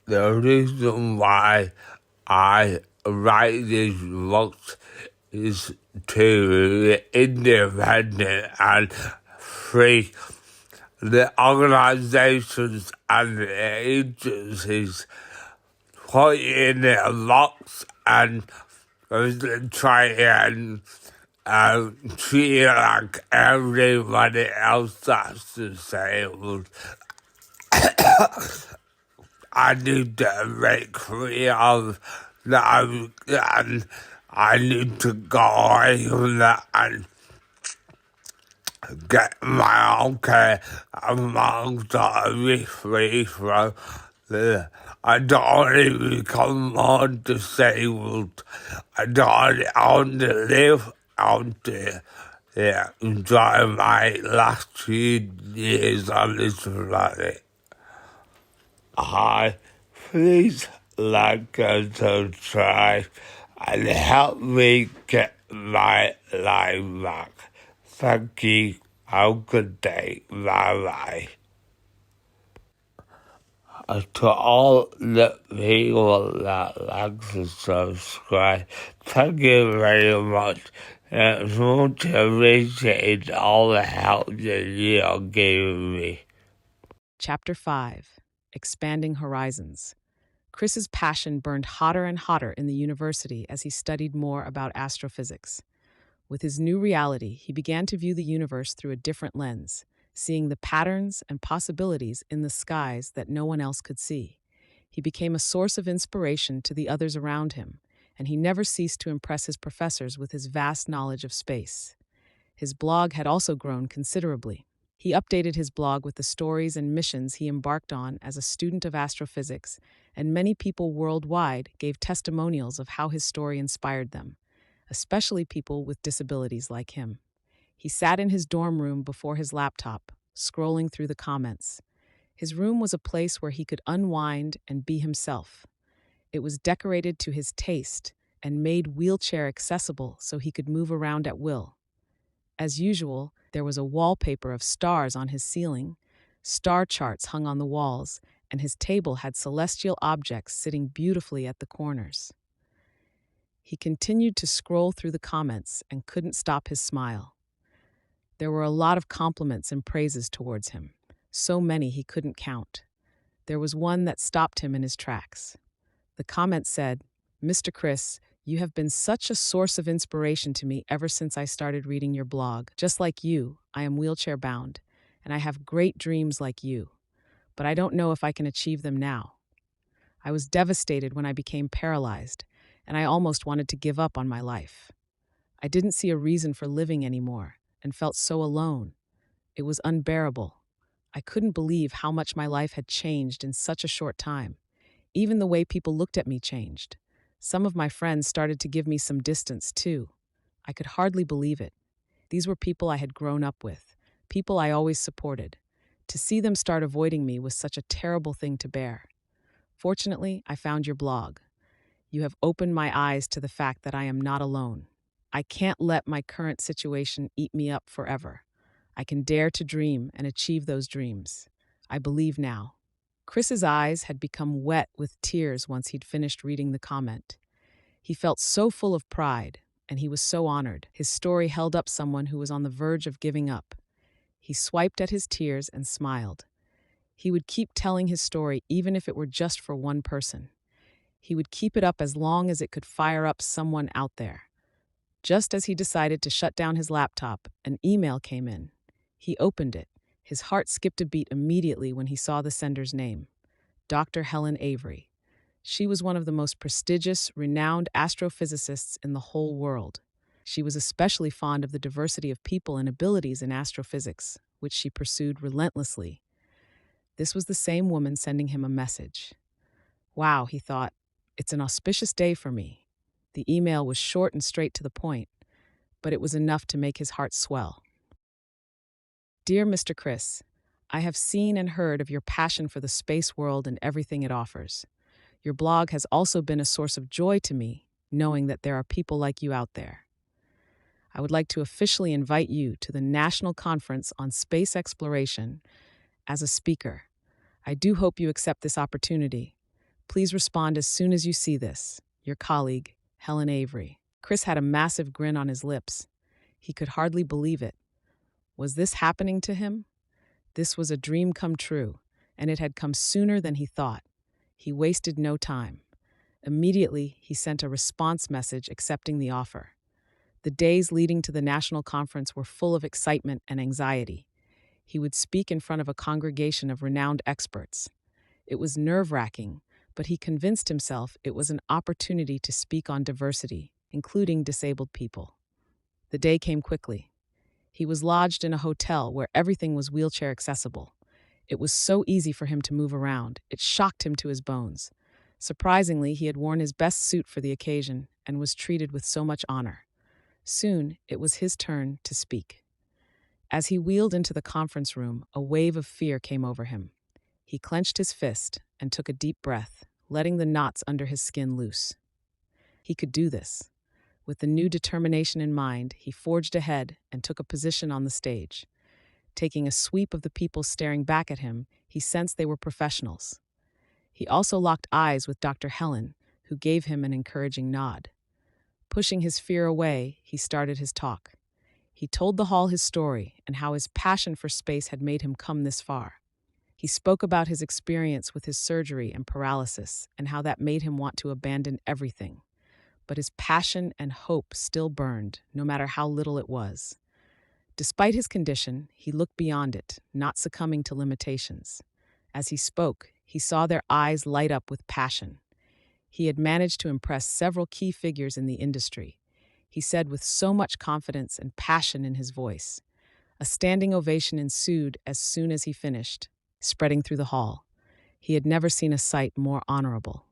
The reason why I write these books is to independent and free the organizations and the agencies put in their box and try and treat it like everybody else that's disabled. I need to make clear that and I need to go away from that and get my own care amongst be free from the I don't want to become more disabled. I don't want to live. I want to enjoy my last few years on this planet. Hi, please like and subscribe and help me get my life back. Thank you. Have a good day. Bye bye. To all the people that like and subscribe, thank you very much. It's much appreciated all the help that you are giving me. Chapter 5. Expanding Horizons. Chris's passion burned hotter and hotter in the university as he studied more about astrophysics. With his new reality, he began to view the universe through a different lens, seeing the patterns and possibilities in the skies that no one else could see. He became a source of inspiration to the others around him, and he never ceased to impress his professors with his vast knowledge of space. His blog had also grown considerably. He updated his blog with the stories and missions he embarked on as a student of astrophysics, and many people worldwide gave testimonials of how his story inspired them, especially people with disabilities like him. He sat in his dorm room before his laptop, scrolling through the comments. His room was a place where he could unwind and be himself. It was decorated to his taste and made wheelchair accessible so he could move around at will. As usual, there was a wallpaper of stars on his ceiling, star charts hung on the walls, and his table had celestial objects sitting beautifully at the corners. He continued to scroll through the comments and couldn't stop his smile. There were a lot of compliments and praises towards him, so many he couldn't count. There was one that stopped him in his tracks. The comment said, "Mr. Chris, you have been such a source of inspiration to me ever since I started reading your blog. Just like you, I am wheelchair bound, and I have great dreams like you, but I don't know if I can achieve them now. I was devastated when I became paralyzed, and I almost wanted to give up on my life. I didn't see a reason for living anymore and felt so alone. It was unbearable. I couldn't believe how much my life had changed in such a short time. Even the way people looked at me changed. Some of my friends started to give me some distance, too. I could hardly believe it. These were people I had grown up with, people I always supported. To see them start avoiding me was such a terrible thing to bear. Fortunately, I found your blog. You have opened my eyes to the fact that I am not alone. I can't let my current situation eat me up forever. I can dare to dream and achieve those dreams. I believe now." Chris's eyes had become wet with tears once he'd finished reading the comment. He felt so full of pride, and he was so honored. His story held up someone who was on the verge of giving up. He swiped at his tears and smiled. He would keep telling his story even if it were just for one person. He would keep it up as long as it could fire up someone out there. Just as he decided to shut down his laptop, an email came in. He opened it. His heart skipped a beat immediately when he saw the sender's name, Dr. Helen Avery. She was one of the most prestigious, renowned astrophysicists in the whole world. She was especially fond of the diversity of people and abilities in astrophysics, which she pursued relentlessly. This was the same woman sending him a message. Wow, he thought, it's an auspicious day for me. The email was short and straight to the point, but it was enough to make his heart swell. Dear Mr. Chris, I have seen and heard of your passion for the space world and everything it offers. Your blog has also been a source of joy to me, knowing that there are people like you out there. I would like to officially invite you to the National Conference on Space Exploration as a speaker. I do hope you accept this opportunity. Please respond as soon as you see this. Your colleague, Helen Avery. Chris had a massive grin on his lips. He could hardly believe it. Was this happening to him? This was a dream come true, and it had come sooner than he thought. He wasted no time. Immediately, he sent a response message accepting the offer. The days leading to the national conference were full of excitement and anxiety. He would speak in front of a congregation of renowned experts. It was nerve-wracking, but he convinced himself it was an opportunity to speak on diversity, including disabled people. The day came quickly. He was lodged in a hotel where everything was wheelchair accessible. It was so easy for him to move around, it shocked him to his bones. Surprisingly, he had worn his best suit for the occasion and was treated with so much honor. Soon, it was his turn to speak. As he wheeled into the conference room, a wave of fear came over him. He clenched his fist and took a deep breath, letting the knots under his skin loose. He could do this. With the new determination in mind, he forged ahead and took a position on the stage. Taking a sweep of the people staring back at him, he sensed they were professionals. He also locked eyes with Dr. Helen, who gave him an encouraging nod. Pushing his fear away, he started his talk. He told the hall his story and how his passion for space had made him come this far. He spoke about his experience with his surgery and paralysis and how that made him want to abandon everything. But his passion and hope still burned, no matter how little it was. Despite his condition, he looked beyond it, not succumbing to limitations. As he spoke, he saw their eyes light up with passion. He had managed to impress several key figures in the industry. He said with so much confidence and passion in his voice. A standing ovation ensued as soon as he finished, spreading through the hall. He had never seen a sight more honorable.